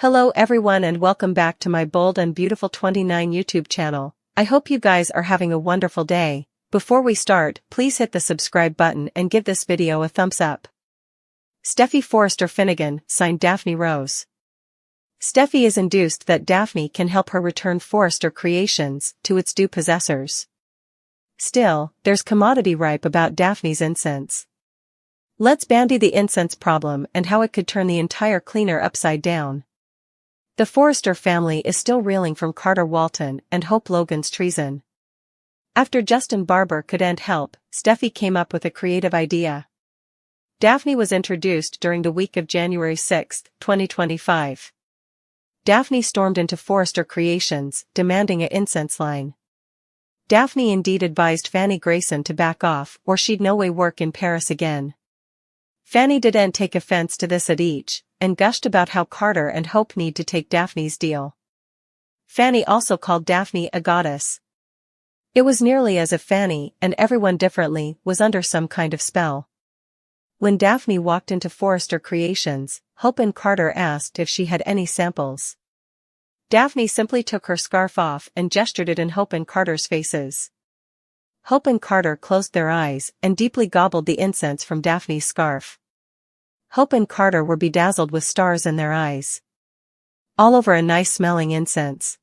Hello everyone and welcome back to my Bold and Beautiful 29 YouTube channel. I hope you guys are having a wonderful day. Before we start, please hit the subscribe button and give this video a thumbs up. Steffy Forrester Finnegan, signed Daphne Rose. Steffy is induced that Daphne can help her return Forrester Creations to its due possessors. Still, there's commodity ripe about Daphne's incense. Let's bandy the incense problem and how it could turn the entire cleaner upside down. The Forrester family is still reeling from Carter Walton and Hope Logan's treason. After Justin Barber couldn't help, Steffy came up with a creative idea. Daphne was introduced during the week of January 6, 2025. Daphne stormed into Forrester Creations, demanding an incense line. Daphne indeed advised Fanny Grayson to back off or she'd no way work in Paris again. Fanny didn't take offense to this at each, and gushed about how Carter and Hope need to take Daphne's deal. Fanny also called Daphne a goddess. It was nearly as if Fanny, and everyone differently, was under some kind of spell. When Daphne walked into Forrester Creations, Hope and Carter asked if she had any samples. Daphne simply took her scarf off and gestured it in Hope and Carter's faces. Hope and Carter closed their eyes and deeply gobbled the incense from Daphne's scarf. Hope and Carter were bedazzled with stars in their eyes. All over a nice-smelling incense.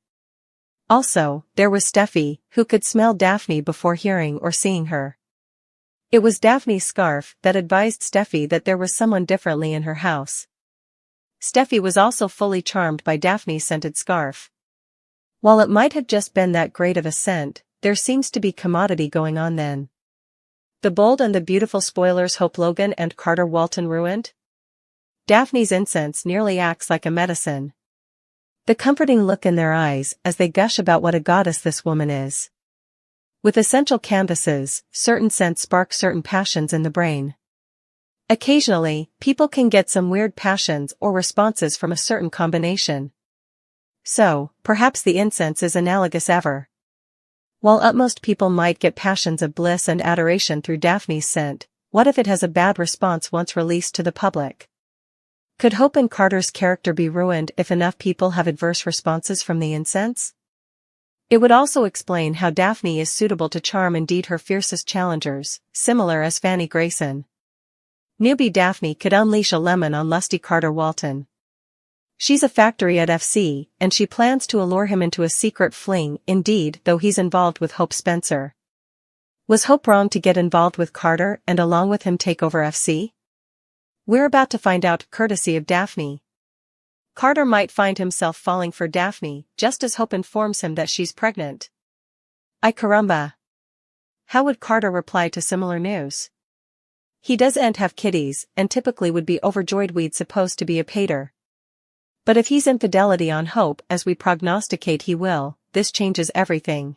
Also, there was Steffy, who could smell Daphne before hearing or seeing her. It was Daphne's scarf that advised Steffy that there was someone differently in her house. Steffy was also fully charmed by Daphne's scented scarf. While it might have just been that great of a scent, there seems to be commodity going on then. The Bold and the Beautiful spoilers Hope Logan and Carter Walton ruined? Daphne's incense nearly acts like a medicine. The comforting look in their eyes as they gush about what a goddess this woman is. With essential canvases, certain scents spark certain passions in the brain. Occasionally, people can get some weird passions or responses from a certain combination. So, perhaps the incense is analogous ever. While utmost people might get passions of bliss and adoration through Daphne's scent, what if it has a bad response once released to the public? Could Hope and Carter's character be ruined if enough people have adverse responses from the incense? It would also explain how Daphne is suitable to charm indeed her fiercest challengers, similar as Fanny Grayson. Newbie Daphne could unleash a lemon on lusty Carter Walton. She's a factory at FC, and she plans to allure him into a secret fling, indeed, though he's involved with Hope Spencer. Was Hope wrong to get involved with Carter and along with him take over FC? We're about to find out, courtesy of Daphne. Carter might find himself falling for Daphne, just as Hope informs him that she's pregnant. Ay caramba. How would Carter reply to similar news? He doesn't have kiddies, and typically would be overjoyed we'd supposed to be a pater. But if he's infidelity on Hope as we prognosticate he will, this changes everything.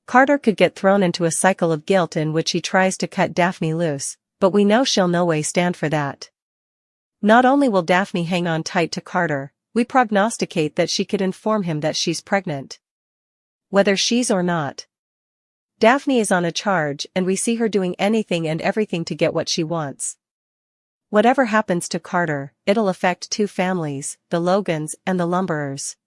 Carter could get thrown into a cycle of guilt in which he tries to cut Daphne loose, but we know she'll no way stand for that. Not only will Daphne hang on tight to Carter, we prognosticate that she could inform him that she's pregnant. Whether she's or not. Daphne is on a charge and we see her doing anything and everything to get what she wants. Whatever happens to Carter, it'll affect two families, the Logans and the Lumberers.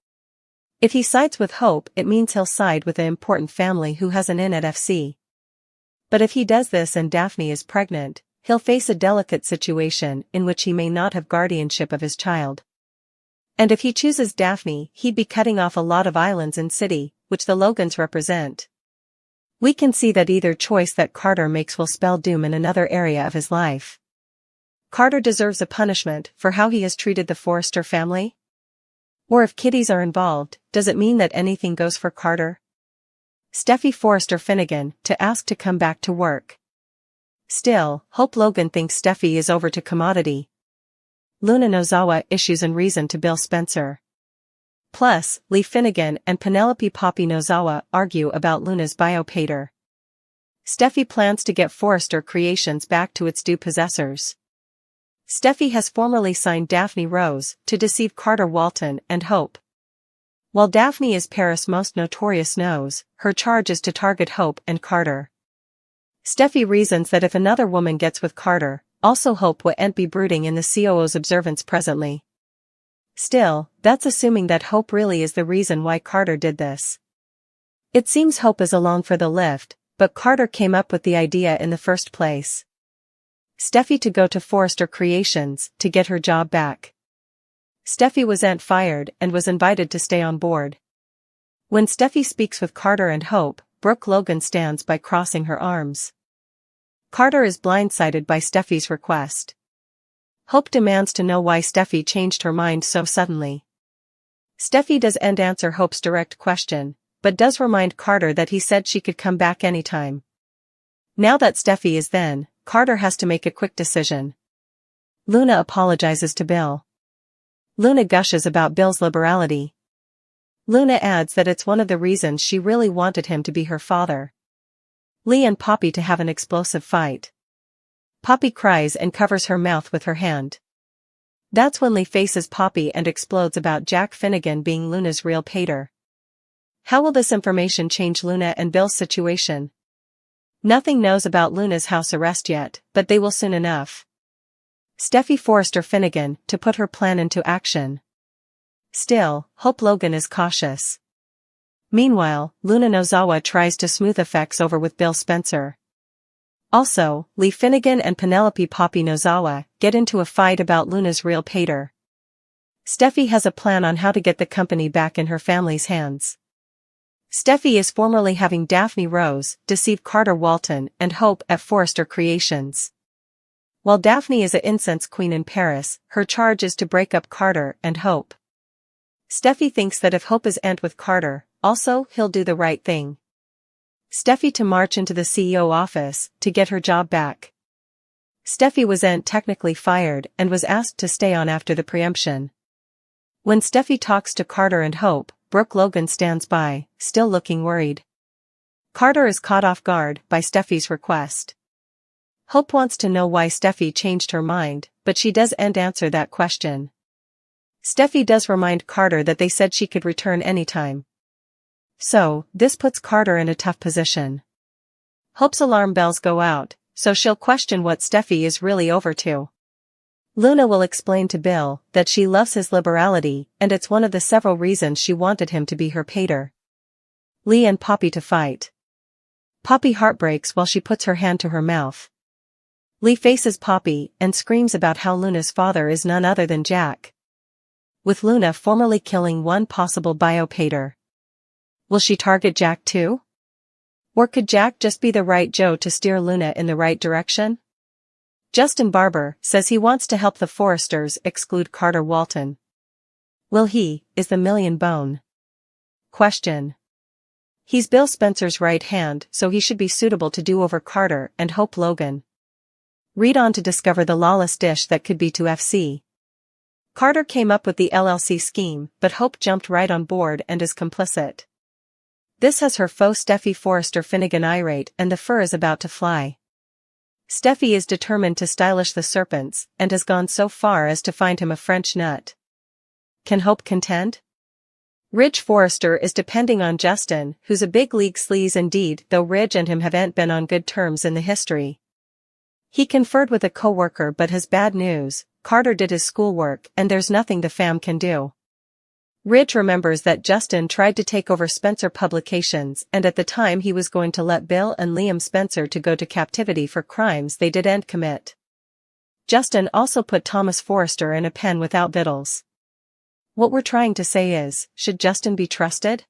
If he sides with Hope, it means he'll side with an important family who has an in at FC. But if he does this and Daphne is pregnant, he'll face a delicate situation in which he may not have guardianship of his child. And if he chooses Daphne, he'd be cutting off a lot of islands and city, which the Logans represent. We can see that either choice that Carter makes will spell doom in another area of his life. Carter deserves a punishment for how he has treated the Forrester family? Or if kiddies are involved, does it mean that anything goes for Carter? Steffy Forrester Finnegan, to ask to come back to work. Still, Hope Logan thinks Steffy is over to commodity. Luna Nozawa issues an reason to Bill Spencer. Plus, Lee Finnegan and Penelope Poppy Nozawa argue about Luna's biopater. Steffy plans to get Forrester Creations back to its due possessors. Steffy has formerly signed Daphne Rose to deceive Carter Walton and Hope. While Daphne is Paris' most notorious nose, her charge is to target Hope and Carter. Steffy reasons that if another woman gets with Carter, also Hope wouldn't be brooding in the COO's observance presently. Still, that's assuming that Hope really is the reason why Carter did this. It seems Hope is along for the lift, but Carter came up with the idea in the first place. Steffy to go to Forrester Creations to get her job back. Steffy wasn't fired and was invited to stay on board. When Steffy speaks with Carter and Hope, Brooke Logan stands by crossing her arms. Carter is blindsided by Steffy's request. Hope demands to know why Steffy changed her mind so suddenly. Steffy doesn't answer Hope's direct question, but does remind Carter that he said she could come back anytime. Now that Steffy is then, Carter has to make a quick decision. Luna apologizes to Bill. Luna gushes about Bill's liberality. Luna adds that it's one of the reasons she really wanted him to be her father. Lee and Poppy to have an explosive fight. Poppy cries and covers her mouth with her hand. That's when Lee faces Poppy and explodes about Jack Finnegan being Luna's real pater. How will this information change Luna and Bill's situation? Nothing knows about Luna's house arrest yet, but they will soon enough. Steffy Forrester Finnegan to put her plan into action. Still, Hope Logan is cautious. Meanwhile, Luna Nozawa tries to smooth effects over with Bill Spencer. Also, Lee Finnegan and Penelope Poppy Nozawa get into a fight about Luna's real pater. Steffy has a plan on how to get the company back in her family's hands. Steffy is formerly having Daphne Rose deceive Carter Walton and Hope at Forrester Creations. While Daphne is an incense queen in Paris, her charge is to break up Carter and Hope. Steffy thinks that if Hope is aunt with Carter, also he'll do the right thing. Steffy to march into the CEO office to get her job back. Steffy wasn't technically fired and was asked to stay on after the preemption. When Steffy talks to Carter and Hope, Brooke Logan stands by, still looking worried. Carter is caught off guard by Steffy's request. Hope wants to know why Steffy changed her mind, but she doesn't answer that question. Steffy does remind Carter that they said she could return anytime. So, this puts Carter in a tough position. Hope's alarm bells go out, so she'll question what Steffy is really over to. Luna will explain to Bill that she loves his liberality and it's one of the several reasons she wanted him to be her pater. Lee and Poppy to fight. Poppy heartbreaks while she puts her hand to her mouth. Lee faces Poppy and screams about how Luna's father is none other than Jack. With Luna formally killing one possible bio-pater. Will she target Jack too? Or could Jack just be the right Joe to steer Luna in the right direction? Justin Barber says he wants to help the Forresters exclude Carter Walton. Will he, is the million bone question. He's Bill Spencer's right hand, so he should be suitable to do over Carter and Hope Logan. Read on to discover the lawless dish that could be to FC. Carter came up with the LLC scheme, but Hope jumped right on board and is complicit. This has her foe Steffy Forrester Finnegan irate and the fur is about to fly. Steffy is determined to stylish the serpents and has gone so far as to find him a French nut. Can Hope contend? Ridge Forrester is depending on Justin, who's a big league sleaze indeed, though Ridge and him haven't been on good terms in the history. He conferred with a co-worker but has bad news. Carter did his schoolwork and there's nothing the fam can do. Ridge remembers that Justin tried to take over Spencer Publications and at the time he was going to let Bill and Liam Spencer to go to captivity for crimes they didn't commit. Justin also put Thomas Forrester in a pen without victuals. What we're trying to say is, should Justin be trusted?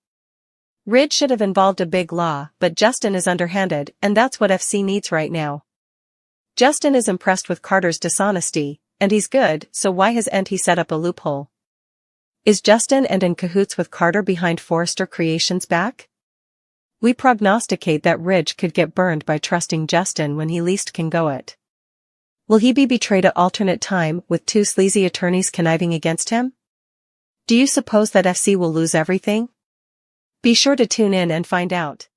Ridge should have involved a big law, but Justin is underhanded and that's what FC needs right now. Justin is impressed with Carter's dishonesty, and he's good, so why hasn't he set up a loophole? Is Justin and in cahoots with Carter behind Forrester Creations back? We prognosticate that Ridge could get burned by trusting Justin when he least can go it. Will he be betrayed at alternate time with two sleazy attorneys conniving against him? Do you suppose that FC will lose everything? Be sure to tune in and find out.